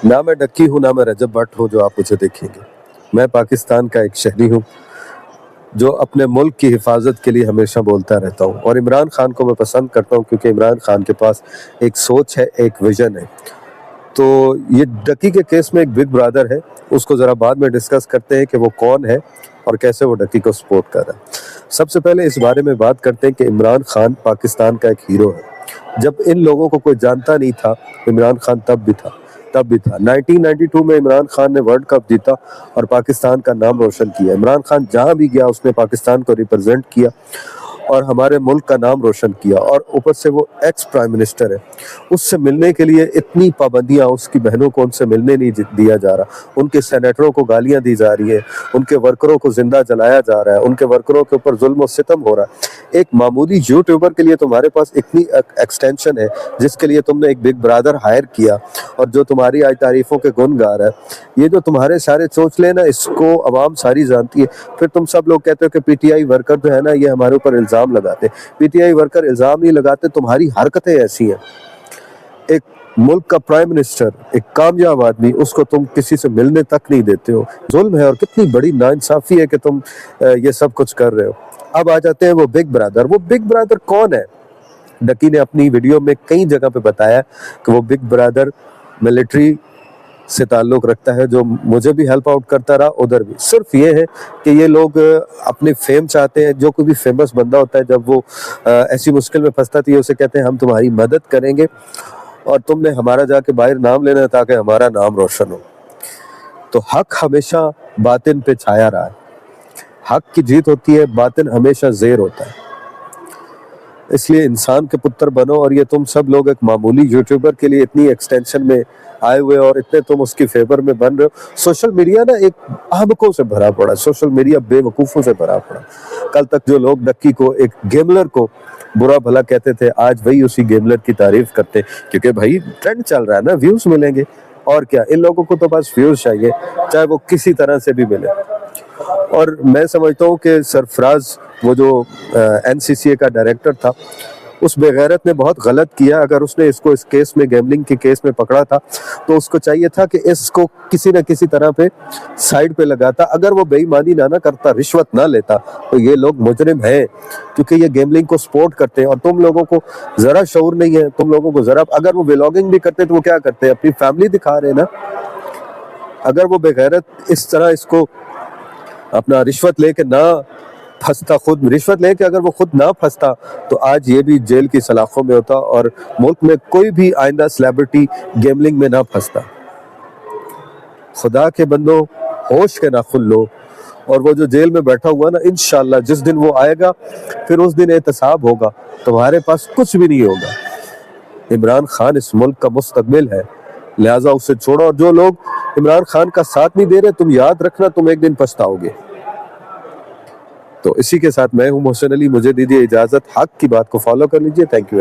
ना मैं डक्की हूँ, ना मैं रजब भट्ट हूँ जो आप मुझे देखेंगे। मैं पाकिस्तान का एक शहरी हूँ जो अपने मुल्क की हिफाजत के लिए हमेशा बोलता रहता हूँ, और इमरान खान को मैं पसंद करता हूँ क्योंकि इमरान खान के पास एक सोच है, एक विजन है। तो ये डक्की के केस में एक बिग ब्रदर है, उसको ज़रा बाद में डिस्कस करते हैं कि वो कौन है और कैसे वो डक्की को सपोर्ट कर रहा है। सबसे पहले इस बारे में बात करते हैं कि इमरान खान पाकिस्तान का एक हीरो है। जब इन लोगों को कोई जानता नहीं था, इमरान खान तब भी था। 1992 में इमरान खान ने वर्ल्ड कप जीता और पाकिस्तान का नाम रोशन किया। इमरान खान जहां भी गया उसने पाकिस्तान को रिप्रेजेंट किया और हमारे मुल्क का नाम रोशन किया, और ऊपर से वो एक्स प्राइम मिनिस्टर है। उससे मिलने के लिए इतनी पाबंदियां, उसकी बहनों को उनसे मिलने नहीं दिया जा रहा, उनके सेनेटरों को गालियां दी जा रही है, उनके वर्करों को जिंदा जलाया जा रहा है, उनके वर्करों के ऊपर जुल्म और सितम हो रहा है। एक मामूली यूट्यूबर के लिए तुम्हारे पास इतनी एक्सटेंशन है जिसके लिए तुमने एक बिग ब्रदर हायर किया और जो तुम्हारी आज तारीफों के गुण गा रहा है। ये जो तुम्हारे सारे चोंचले ना, इसको अवाम सारी जानती है। फिर तुम सब लोग कहते हो कि पीटीआई वर्कर जो है ना, ये हमारे ऊपर इल्जाम लगाते। पीटीआई वर्कर इल्जाम नहीं लगाते, तुम्हारी हरकतें ऐसी हैं। एक मुल्क का प्राइम मिनिस्टर, एक कामयाब आदमी, उसको तुम किसी से मिलने तक नहीं देते हो। जुल्म है और कितनी बड़ी नाइंसाफी है कि तुम ये सब कुछ कर रहे हो। अब आ जाते हैं वो बिग ब्रदर। वो बिग ब्रदर कौन है? डक्की ने अपनी वीडियो में कई जगह पे बताया कि वो बिग ब्रदर मिलिट्री से ताल्लुक रखता है, जो मुझे भी हेल्प आउट करता रहा, उधर भी। सिर्फ ये है कि ये लोग अपने फेम चाहते हैं। जो कोई भी फेमस बंदा होता है, जब वो ऐसी मुश्किल में फंसता है, उसे कहते हैं हम तुम्हारी मदद करेंगे और तुमने हमारा जाके बाहर नाम लेना ताकि हमारा नाम रोशन हो। तो हक हमेशा बातिन पे छाया रहा है। हक की जीत होती है, बातिन हमेशा ज़ेर होता है। इसलिए इंसान के पुत्र बनो। और ये तुम सब लोग एक मामूली यूट्यूबर के लिए इतनी एक्सटेंशन में आए हुए और इतने तुम उसकी फेवर में बन रहे हो। सोशल मीडिया ना एक अहमकों से भरा पड़ा, सोशल मीडिया बेवकूफ़ों से भरा पड़ा। कल तक जो लोग डक्की को, एक गेमलर को बुरा भला कहते थे, आज वही उसी गेमलर की तारीफ करते, क्योंकि भाई ट्रेंड चल रहा है ना, व्यूज मिलेंगे। और क्या, इन लोगों को तो बस व्यूज चाहिए, चाहे वो किसी तरह से भी मिले। और मैं समझता हूँ कि सरफराज, वो जो एनसीसीए का डायरेक्टर था, उस बेगैरत ने बहुत गलत किया। अगर उसने इसको इस केस में, गैम्बलिंग के केस में पकड़ा था, तो उसको चाहिए था कि इसको किसी न किसी तरह पे साइड पे लगाता। अगर वो बेईमानी ना करता, रिश्वत ना लेता, तो ये लोग मुजरिम हैं, क्योंकि ये गैम्बलिंग को सपोर्ट करते हैं। और तुम लोगों को जरा शऊर नहीं है, तुम लोगों को जरा, अगर वो व्लॉगिंग भी करते तो वो क्या करते हैं, अपनी फैमिली दिखा रहे हैं ना। अगर वो बेगैरत इस तरह इसको अपना रिश्वत लेके ना फंसता, खुद रिश्वत लेके अगर वो खुद ना फंसता, तो आज ये भी जेल की सलाखों में होता और मुल्क में कोई भी आइंदा सेलिब्रिटी गैम्बलिंग में ना फंसता। खुदा के बंदो, होश के नाखुन लो। और वो जो जेल में बैठा हुआ ना, इंशाल्लाह जिस दिन वो आएगा, फिर उस दिन एहतसाब होगा, तुम्हारे पास कुछ भी नहीं होगा। इमरान खान इस मुल्क का मुस्तकबिल है, लिहाजा उसे छोड़ो। और जो लोग इमरान खान का साथ नहीं दे रहे, तुम याद रखना, तुम एक दिन पछताओगे। तो इसी के साथ मैं हूं मोहसिन अली, मुझे दीजिए इजाजत। हक की बात को फॉलो कर लीजिए। Thank you.